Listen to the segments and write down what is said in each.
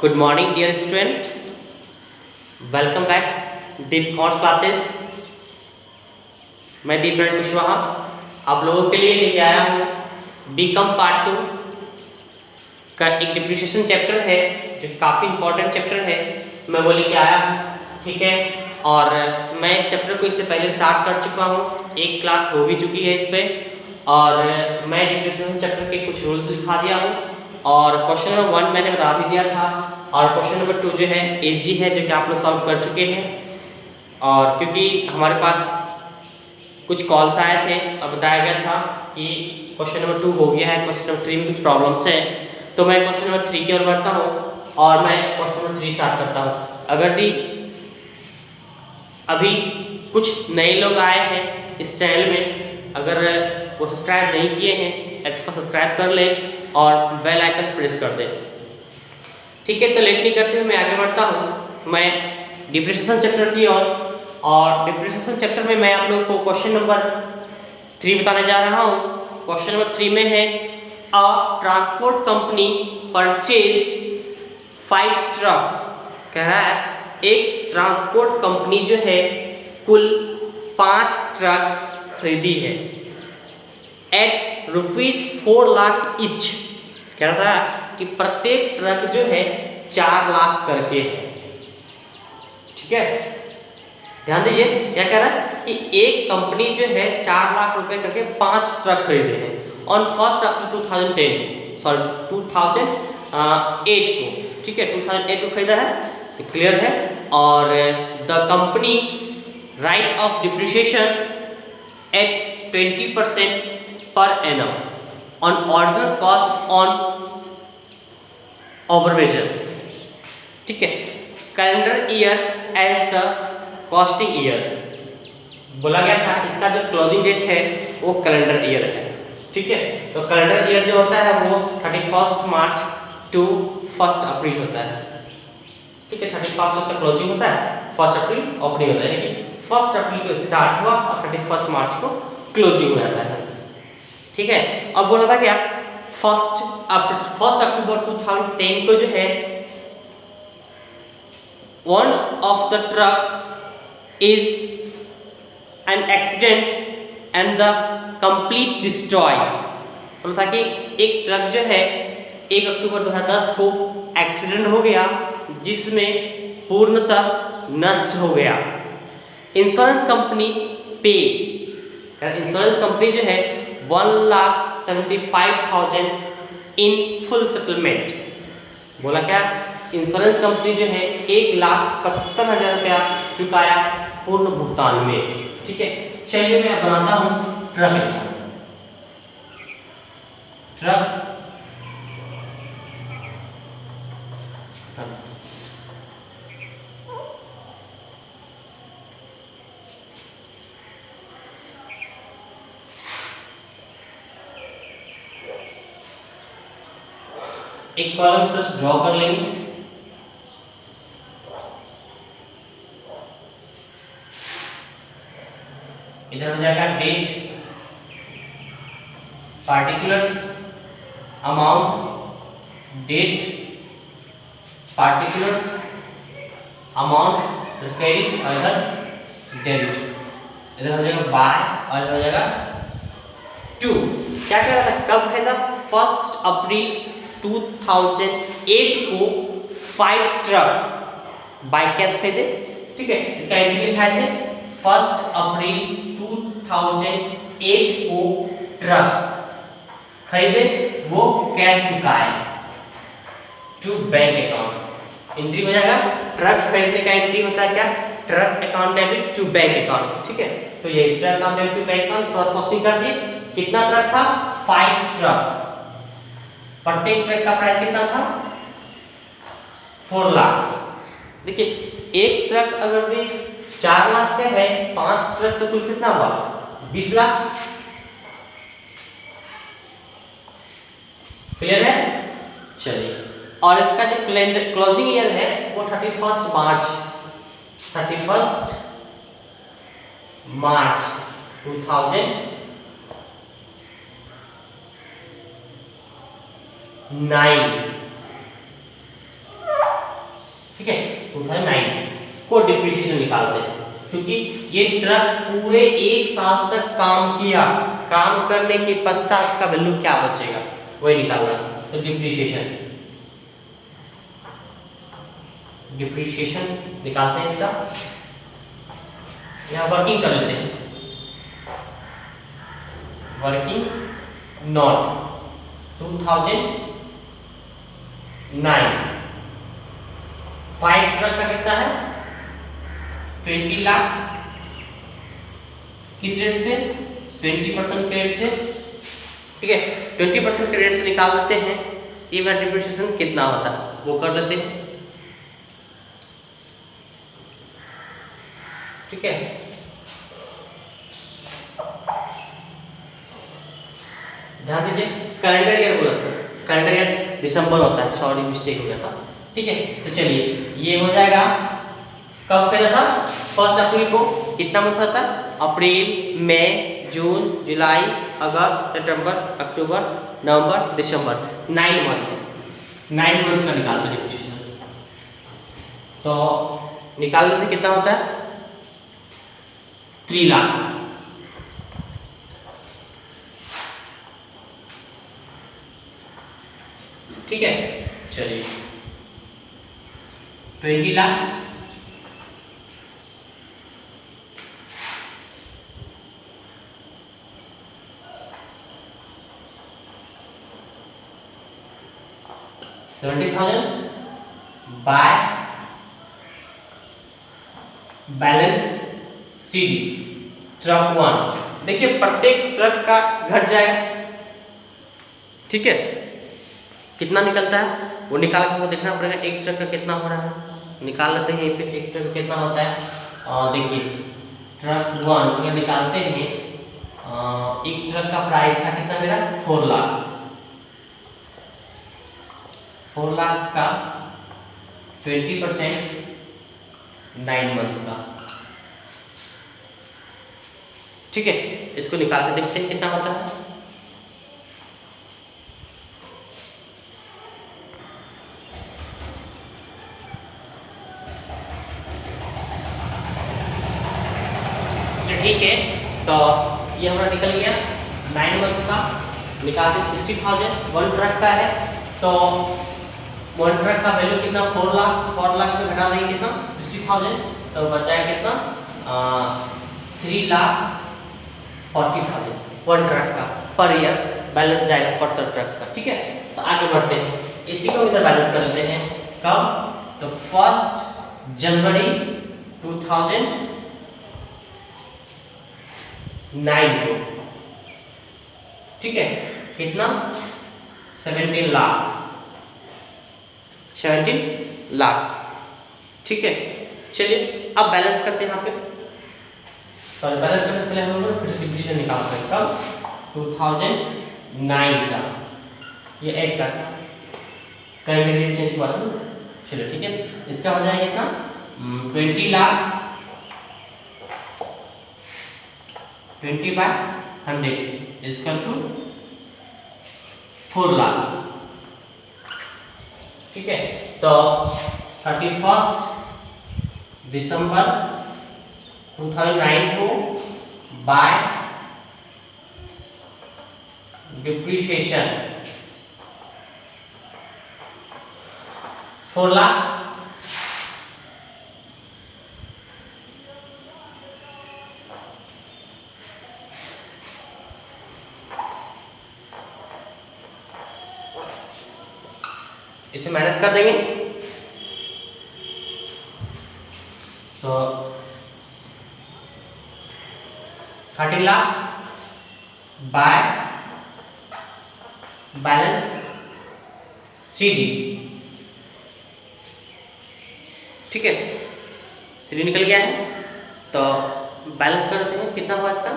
Good morning, dear student. Welcome back दीप course classes. मैं दीपेंद्र कुशवाहा आप लोगों के लिए लेके आया हूँ बीकॉम पार्ट 2 का एक डिप्रिसिएशन चैप्टर है जो काफ़ी इंपॉर्टेंट चैप्टर है। मैं वो लेके आया हूँ, ठीक है। और मैं इस चैप्टर को इससे पहले स्टार्ट कर चुका हूँ, एक क्लास हो भी चुकी है इस पर। और मैं डिप्रिसिएशन चैप्टर के कुछ रूल्स लिखा दिया हूँ और क्वेश्चन नंबर 1 मैंने बता भी दिया था और क्वेश्चन नंबर 2 जो है इजी है, जो कि आप लोग सॉल्व कर चुके हैं। और क्योंकि हमारे पास कुछ कॉल्स आए थे और बताया गया था कि क्वेश्चन नंबर 2 हो गया है, क्वेश्चन नंबर 3 में कुछ प्रॉब्लम्स है, तो मैं क्वेश्चन नंबर 3 की ओर बढ़ता हूँ और मैं क्वेश्चन नंबर 3 स्टार्ट करता हूँ। अगर दी अभी कुछ नए लोग आए हैं इस चैनल में, अगर वो सब्सक्राइब नहीं किए हैं एट फर्स्ट सब्सक्राइब कर ले और बेल आइकन प्रेस कर दे, ठीक है। तो लेट नहीं करते हुए मैं आगे बढ़ता हूँ मैं डिप्रिसिएशन चैप्टर की ओर। और डिप्रिसिएशन चैप्टर में मैं आप लोगों को क्वेश्चन नंबर 3 बताने जा रहा हूँ। क्वेश्चन नंबर 3 में है अ ट्रांसपोर्ट कंपनी परचेज 5 ट्रक। कह रहा है एक ट्रांसपोर्ट कंपनी जो है कुल 5 ट्रक खरीदी है एट ₹4 लाख ईच। कह रहा था कि प्रत्येक ट्रक जो है 4 लाख करके है, ठीक है। ध्यान दीजिए क्या कह रहा है कि एक कंपनी जो है 4 लाख रुपए करके 5 ट्रक खरीदे हैं ऑन 1 अप्रैल 2008 को, ठीक है। 2008 को खरीदा है, क्लियर है। और the company write off depreciation at 20% per annum on order cost on ओवरवेजन, ठीक है। Calendar year as the costing year बोला गया था, इसका जो क्लोजिंग डेट है वो कैलेंडर ईयर है, ठीक है। तो कैलेंडर ईयर जो होता है वो 31 मार्च टू 1 अप्रैल होता है, ठीक है। 31 से क्लोजिंग होता है, 1 अप्रैल ओपनिंग होता है, यानी कि 1 अप्रैल को स्टार्ट हुआ और 31 मार्च को क्लोजिंग हो जाता है, ठीक है। अब बोला था क्या 1 अक्टूबर 2010 को जो है one of the truck is an accident and the complete destroyed. बोला था कि एक ट्रक जो है 1 अक्टूबर 2010 को एक्सीडेंट हो गया जिसमें पूर्णतः नष्ट हो गया। इंश्योरेंस कंपनी पे, इंश्योरेंस कंपनी जो है 1,75,000 इन फुल सेटलमेंट। बोला क्या इंश्योरेंस कंपनी जो है 1,75,000 रुपया चुकाया पूर्ण भुगतान में, ठीक है। चलिए मैं बनाता हूँ ट्रक। एक कॉलम फर्स्ट ड्रॉ कर लेंगे। इधर हो जाएगा date, particulars, amount, date, particulars, amount, credit और इधर डेबिट। इधर हो जाएगा बाय और इधर हो जाएगा टू। क्या कह रहा था कब है था 1 अप्रैल 2008 को 5 ट्रक बाय कैश खरीदे, ठीक है। इसका एंट्री लिखा है 1 अप्रैल 2008 को ट्रक खरीदे, वो कैश चुकाए टू बैंक अकाउंट। एंट्री हो जाएगा ट्रक खरीदने का एंट्री होता है क्या, truck account debit to bank account, ठीक है। तो ये truck account debit to bank account cross posting कर दिए। कितना ट्रक था 5 ट्रक, प्रत्येक ट्रक का प्राइस कितना था 4 लाख। देखिए एक ट्रक अगर भी 4 लाख का है, 5 ट्रक तो कुल कितना हुआ 20 लाख, क्लियर है। चलिए और इसका जो क्लोजिंग ईयर है वो 31 मार्च 2009, 2009 को डिप्रिसिएशन निकालते हैं, क्योंकि ये ट्रक पूरे 1 साल तक काम किया, काम करने के पश्चात इसका वैल्यू क्या बचेगा वही निकालना। तो डिप्रिसिएशन निकालते हैं इसका। यहाँ वर्किंग कर लेते हैं, वर्किंग नॉट 2009 फाइव ट्रक का कितना है 20 लाख, किस रेट से 20% के रेट से, ठीक है 20% के रेट से निकाल देते हैं। एक बार डिप्रिसिएशन कितना होता है वो कर लेते हैं, ठीक है। ध्यान दीजिए कैलेंडर ईयर बोला था, कैलेंडर ईयर दिसंबर होता है, सॉरी मिस्टेक हो गया था, ठीक है। तो चलिए ये हो जाएगा, कब पहला था 1 अप्रैल को, कितना मंथ था अप्रैल मई जून जुलाई अगस्त सितंबर अक्टूबर नवंबर दिसंबर, 9 मंथ का निकालते डिप्रिसिएशन। तो निकाल देते कितना होता है 3 लाख, ठीक है। चलिए 20 lakh $70,000 by balance CD truck 1। देखिए प्रत्येक ट्रक का घट जाएगा, ठीक है। कितना निकलता है वो निकाल के वो देखना पड़ेगा, एक ट्रक का कितना हो रहा है निकाल लेते हैं। पे एक ट्रक कितना होता है, देखिए ट्रक 1 अगर निकालते हैं, एक ट्रक का प्राइस था कितना मेरा 4 लाख, 4 लाख का 20% 9 मंथ का, ठीक है। इसको निकाल के देखते हैं कितना होता है। ठीक है, तो ये हमारा निकल गया 9 मंथ का, निकालते 60,000 1 ट्रक का है। तो 1 ट्रक का वैल्यू कितना 4 लाख में घटा देंगे कितना 60,000, तो बचाया कितना 3,40,000 1 ट्रक का पर ईयर बैलेंस जाएगा फर्दर ट्रक का, ठीक है। तो आगे बढ़ते हैं, इसी को इधर बैलेंस कर लेते हैं। कब, तो 1 जनवरी 2009 को, ठीक है। कितना 17 लाख, ठीक है। चलिए अब बैलेंस करते हैं यहाँ पे, सॉरी बैलेंस करने से पहले हम लोग फिर से डिप्रिसिएशन निकाल सकते हैं। कब 2009 का, ये 8 का करंट रेट चेंज हुआ था, चलिए ठीक है। इसका हो जाएगा कितना 20 लाख 20/100 इक्वल टू 4 लाख, ठीक है। तो 31 दिसंबर 2009 को बाय डिप्रिसिएशन 4 लाख, इसे माइनस कर देंगे तो 30 लाख बाय बैलेंस CD, ठीक है। CD निकल गया है, तो बैलेंस कर देते हैं कितना हुआ इसका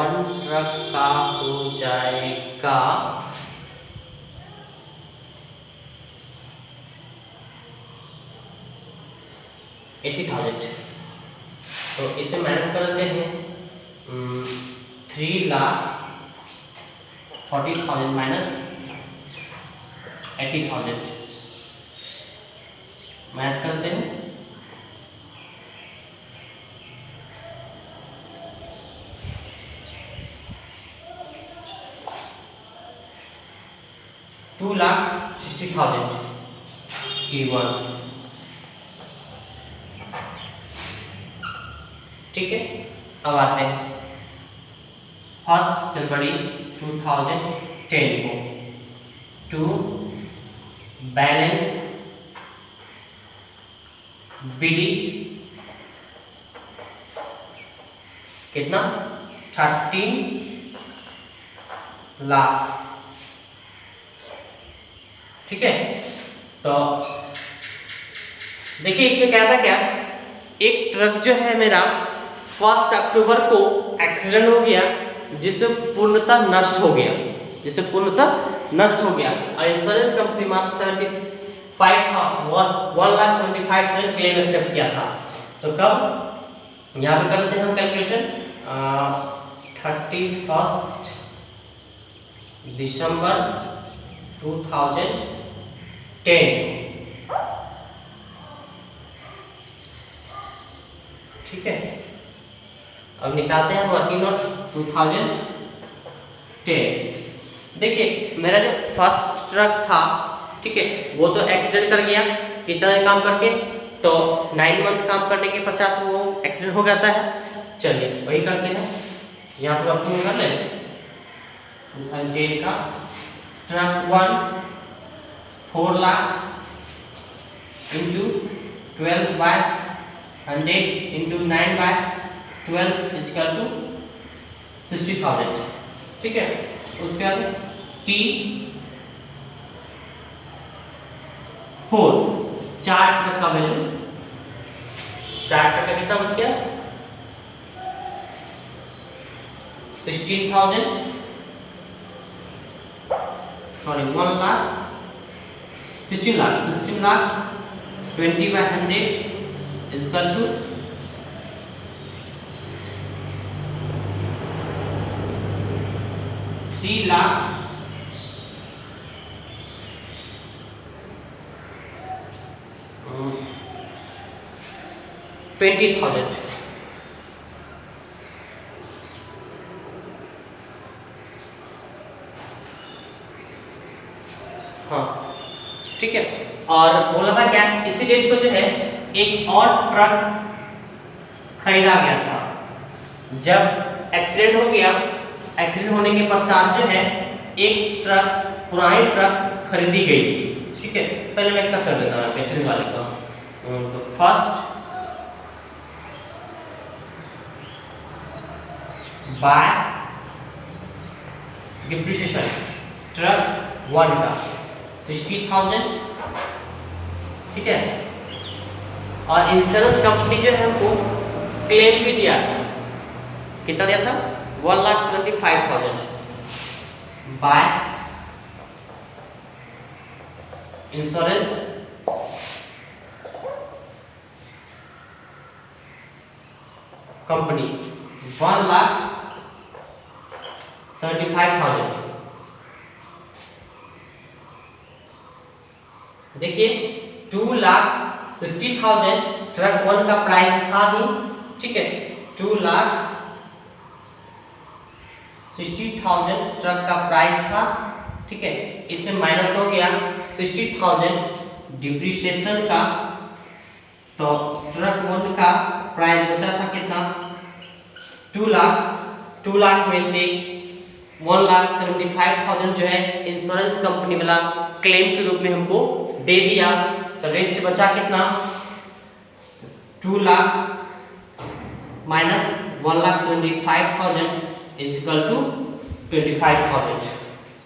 1 ट्रक का हो जाएगा 80,000, तो इसे माइनस कर देते हैं 3,40,000 माइनस 80,000, मैच करते हैं। $2,60,000 T1। ठीक है, अब आते हैं 1 जनवरी 2010 को टू बैलेंस BD कितना 13 लाख। ठीक है, तो देखिए इसमें क्या था, क्या एक ट्रक जो है मेरा 1 अक्टूबर को एक्सीडेंट हो गया, जिसमें पूर्णतः नष्ट हो गया, और इंश्योरेंस कंपनी मात्र 1,75,000 क्लेम एक्सेप्ट किया था। तो कब, यहाँ पे करते हैं हम कैलकुलेशन 31 दिसंबर 2010। ठीक है, अब निकालते हैं वर्किंग नोट 2010। देखिए मेरा जो फर्स्ट ट्रक था, ठीक है, वो तो एक्सीडेंट कर गया कितना काम करके, तो 9 मंथ काम करने के पश्चात वो एक्सीडेंट हो जाता है। चलिए वही करते हैं, यहाँ पर वर्किंग कर ले 2010 का truck 1 4 lakh into 12/100 into 9/12 equal to 60,000। ठीक है, उसके बाद T4 4 ट्रक का वैल्यू, 4 ट्रक का कितना बच गया 16,000 sorry 1 lakh 16 lakh 20/100 equal to 3 lakh 20,000। हाँ ठीक है, और बोला था क्या, इसी डेट को जो है एक और ट्रक खरीदा गया था। जब एक्सीडेंट हो गया, एक्सीडेंट होने के पश्चात जो है एक ट्रक, पुरानी ट्रक खरीदी गई थी। ठीक है, पहले मैं इसका कर देता हूँ एक्सीडेंट वाले का। तो फर्स्ट बाय डिप्रिसिएशन ट्रक 1 का 60,000। ठीक है, और इंश्योरेंस कंपनी जो है हमको क्लेम भी दिया था, कितना दिया था 1,75,000 बाय इंश्योरेंस कंपनी 1,75,000। देखिए 2,60,000 ट्रक 1 का प्राइस था ही। ठीक है, 2,60,000 ट्रक का प्राइस था। ठीक है, इसमें माइनस हो गया 60,000 डिप्रिसिएशन का, तो ट्रक 1 का प्राइस बचा था कितना 2 लाख। 2 लाख में से 1,75,000 जो है इंश्योरेंस कंपनी वाला क्लेम के रूप में हमको दे दिया, तो रेस्ट बचा कितना 2 lakh minus 1,75,000 is equal to 25,000,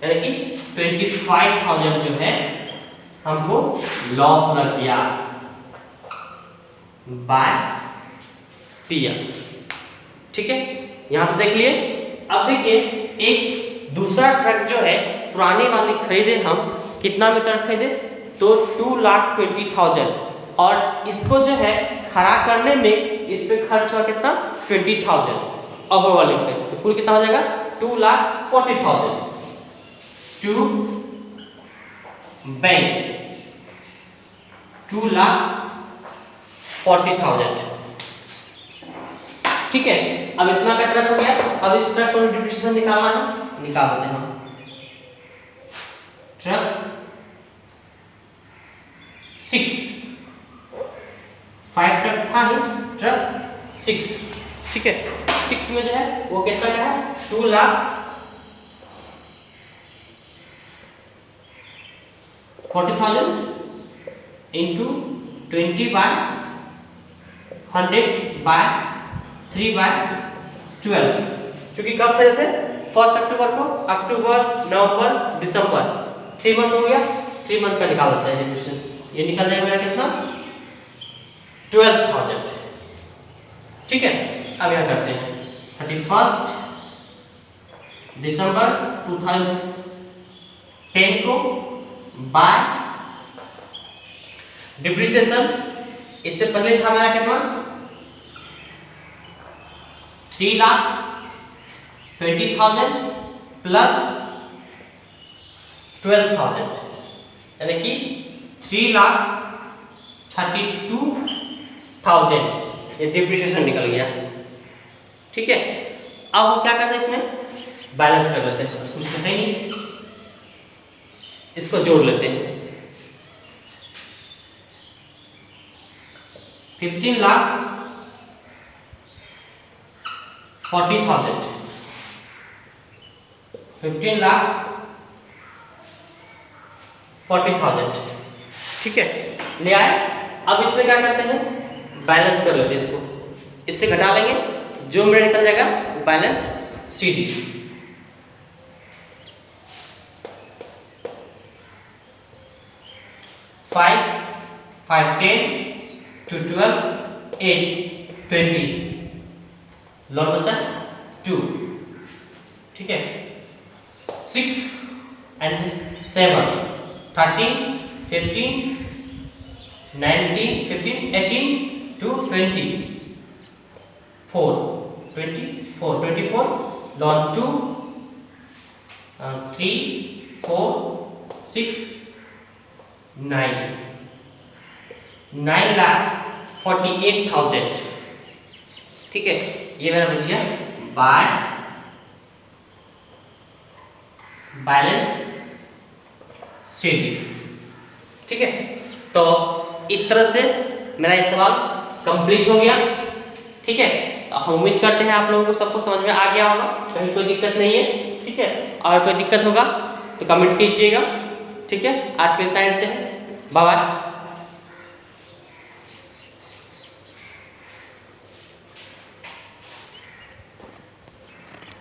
यानी कि 25,000 जो है हमको लॉस लग गया बाय टीएम। ठीक है, यहां पर देख लिए। अब देखिए एक दूसरा ट्रक जो है पुराने वाली खरीदे हम, कितना में ट्रक खरीदे तो 2,20,000, और इसको जो है खड़ा करने में इस पे खर्च हुआ कितना 20,000 ओवरऑल पे, तो कुल कितना हो जाएगा 2,40,000 टू बैंक 2,40,000। ठीक है, अब इतना का ट्रक हो गया। अब इस ट्रक को डिप्रिसिएशन निकालना है, निकाल देते हैं हम। ट्रक 6, 5 ट्रक था ही, ट्रक 6। ठीक है, 6 में जो है वो कितना का है, 2,40,000 इंटू 20/100/3/12। क्योंकि कब थे जैसे 1 अक्टूबर को, अक्टूबर, नवंबर, दिसंबर, 3 मंथ हो गया। 3 मंथ का निकाल देते हैं डिप्रिसिएशन। ये निकल जाएगा मेरा कितना, 12,000। ठीक है, अब यह करते हैं 31 दिसंबर 2010 को बाय डिप्रिसिएशन। इससे पहले था मेरा कितना, 3,20,000 प्लस 12,000, यानी कि 3,32,000 ये डिप्रिसिएशन निकल गया। ठीक है, अब हम क्या करते हैं, इसमें बैलेंस कर लेते हैं। कुछ तो है नहीं, इसको जोड़ लेते हैं। 15,40,000, 15,40,000। ठीक है, ले आए। अब इसमें क्या करते हैं, बैलेंस कर लेते हैं इसको। इससे घटा लेंगे, जो मेरा निकल जाएगा बैलेंस CD। 5, 5, 10, 2, 12, 8, 20, लॉट बचा 2। ठीक है, 6 and 7, 13, 15, 19, 15, 18 to 20, 4, 24, 24, log 2, 3, 4, 6, 9, 9,48,000। ठीक है, ये मेरा बच गया बाय बैलेंस CD। ठीक है, तो इस तरह से मेरा ये सवाल कंप्लीट हो गया। ठीक है, हम उम्मीद करते हैं आप लोगों को सबको समझ में आ गया होगा, कहीं कोई दिक्कत नहीं है। ठीक है, और कोई दिक्कत होगा तो कमेंट कीजिएगा। ठीक है, आज के इतना रहते हैं, बाय बाय।